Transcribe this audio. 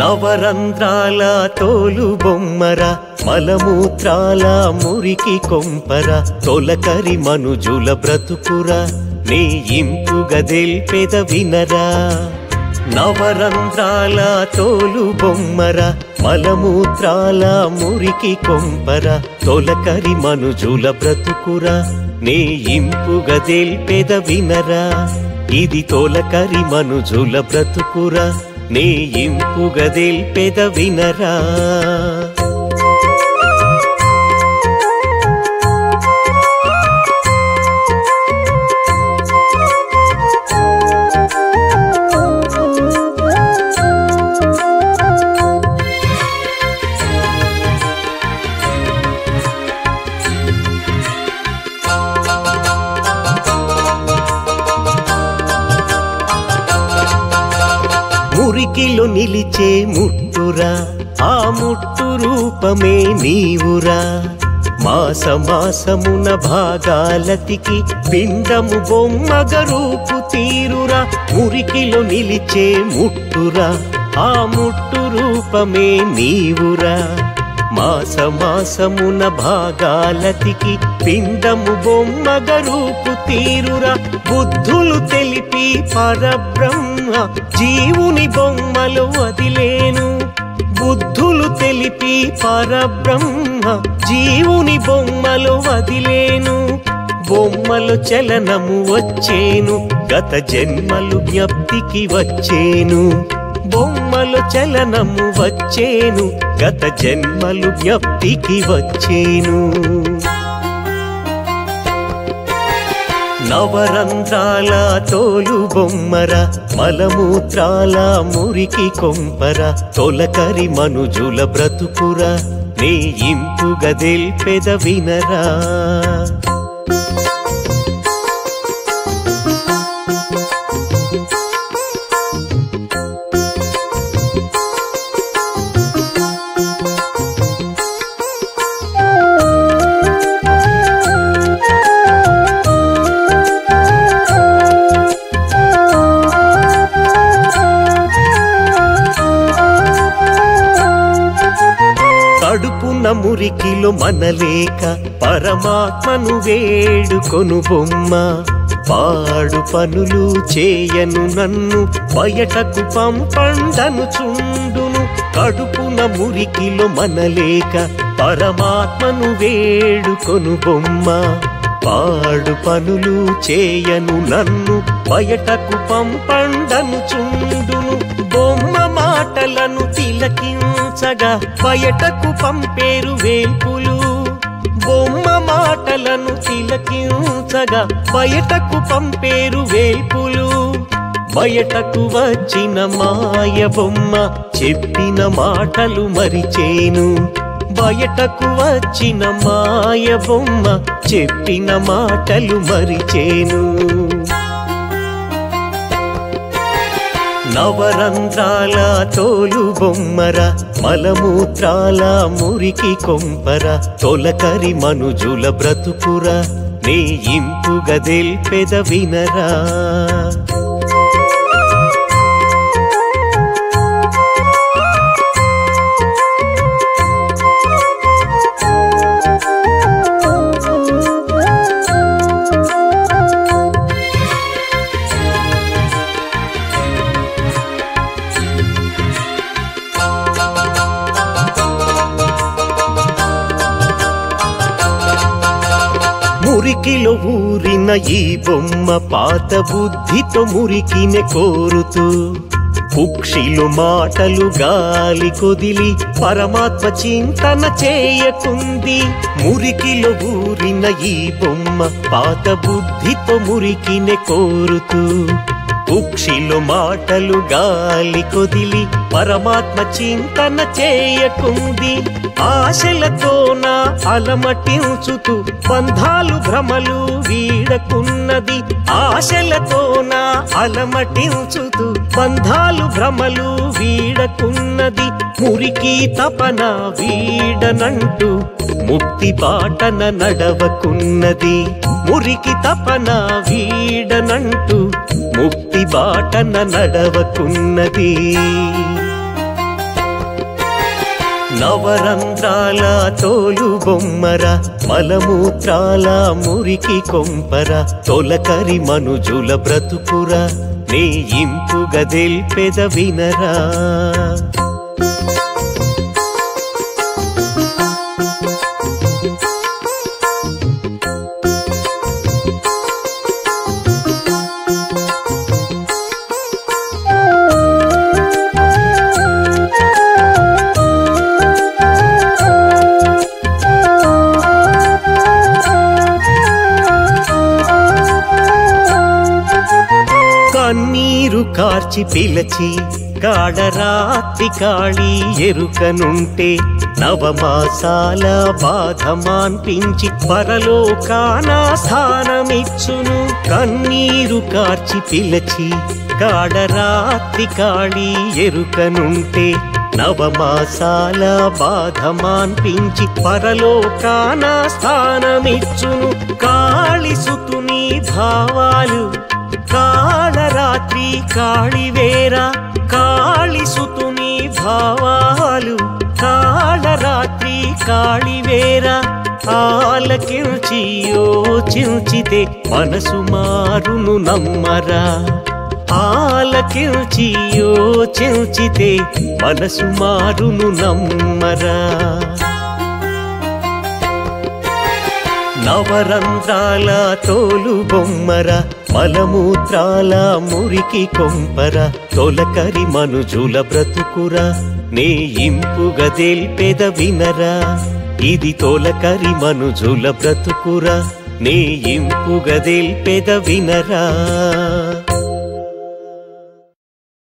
నవరంధ్రాల తోలు బొమ్మర మలమూత్రాల మురికి కొంపర తొలకరి మనుజుల బ్రతుకురా నీ ఇంపుగదెల్పెద వినరా నవరంధ్రాల తోలు బొమ్మర మలమూత్రాల మురికి కొంపర తొలకరి మనుజుల బ్రతుకురా నీ ఇంపుగదెల్పెద వినరా ఇది తొలకరి మనుజుల బ్రతుకురా నీ ఇంపుగదెల్పెద వినరా మురికిలో నిలిచే ముట్టురా ఆ ముట్టు రూపమే నీవురా మాస మాసమున భాగాలతికి పిండము బొమ్మగ రూపు తీరురా మురికిలో నిలిచే ముట్టురా ఆ ముట్టు రూపమే నీవురా మాస మాసమున భాగాలతికి పిండము బొమ్మగ రూపు తీరురా బుద్ధులు తెలిపి పరబ్రహ్మ జీవుని బొమ్మలు వదిలేను బుద్ధులు తెలిపి పరబ్రహ్మ జీవుని బొమ్మలు వదిలేను బొమ్మలు చలనము వచ్చేను గత జన్మలు జ్ఞప్తికి వచ్చేను బొమ్మలు చలనము వచ్చేను గత జన్మలు జ్ఞప్తికి వచ్చేను నవరంధ్రాల తోలు బొమ్మర మలమూత్రాల మురికి కొంపర తొలకరి మనుజుల బ్రతుకురా నీ ఇంపుగదెల్పెద వినరా కడుపున మురికిలో మనలేక పరమాత్మను వేడుకొను బొమ్మ పాడు పనులు చేయను నన్ను బయటకు పంపండను చుండును కడుపున మురికిలో మనలేక పరమాత్మను వేడుకొను బొమ్మ పాడు పనులు చేయను నన్ను బయటకు పంపండను చుండును బొమ్మ మాటలను తిలకించగా బయటకు పంపేరు వేల్పులు బొమ్మ మాటలను తిలకించగా బయటకు పంపేరు వేల్పులు బయటకు వచ్చిన మాయ బొమ్మ చెప్పిన మాటలు మరిచేను బయటకు వచ్చిన మాయ బొమ్మ చెప్పిన మాటలు మరిచేను నవరంధ్రాల తోలు బొమ్మర మలమూత్రాల మురికి కొంపర తొలకరి మనుజుల బ్రతుకురా నీ ఇంపుగదెల్పెద వినరా మురికిలో ఊరిన ఈ బొమ్మ పాత బుద్ధితో మురికినే కోరుతూ కుక్షిలో మాటలు గాలి కొదిలి పరమాత్మ చింతన చేయకుంది మురికిలో ఊరిన ఈ బొమ్మ పాత బుద్ధితో మురికినే కోరుతూ కుక్షిలో మాటలు గాలి కొదిలి పరమాత్మ చింతన చేయకుంది ఆశలతోన అలమటించుతూ బంధాలు భ్రమలు వీడకున్నది ఆశలతోన అలమటించుతూ బంధాలు భ్రమలు వీడకున్నది మురికి తపన వీడనంటూ ముక్తి బాటన నడవకున్నది మురికి తపన వీడనంటూ ముక్తి బాటన నడవకున్నది నవరంధ్రాల తోలు బొమ్మర మలమూత్రాల మురికి కొంపర తొలకరి మనుజుల బ్రతుకురా నే ఇంపుగా దెల్పెద వినరా కన్నీరు కార్చి పిలచి కాడరాత్రి కాళీ ఎరుకనుంటే నవమాసాల బాధ మాన్పించి పరలోకాన స్థానమిచ్చును కన్నీరు కార్చి పిలచి కాడరాత్రి కాళీ ఎరుకనుంటే నవమాసాల బాధ మాన్పించి పరలోకాన స్థానమిచ్చును కాళిసుతుని భావాలు కాళరాత్రి కాళివేరా కాళిసుతుని భావాలు కాళరాత్రి కాళివేరా ఆలకించి యోచించితే మనసు మారును నమ్మరా ఆలకించి యోచించితే మనసు మారును నమ్మరా నవరంధ్రాల తోలు బొమ్మర మలమూత్రాల మురికి కొంపర తొలకరి మనుజుల బ్రతుకురా నే ఇంపుగా దెల్పెద వినరా ఇది తొలకరి మనుజుల బ్రతుకురా నే ఇంపుగా దెల్పెద వినరా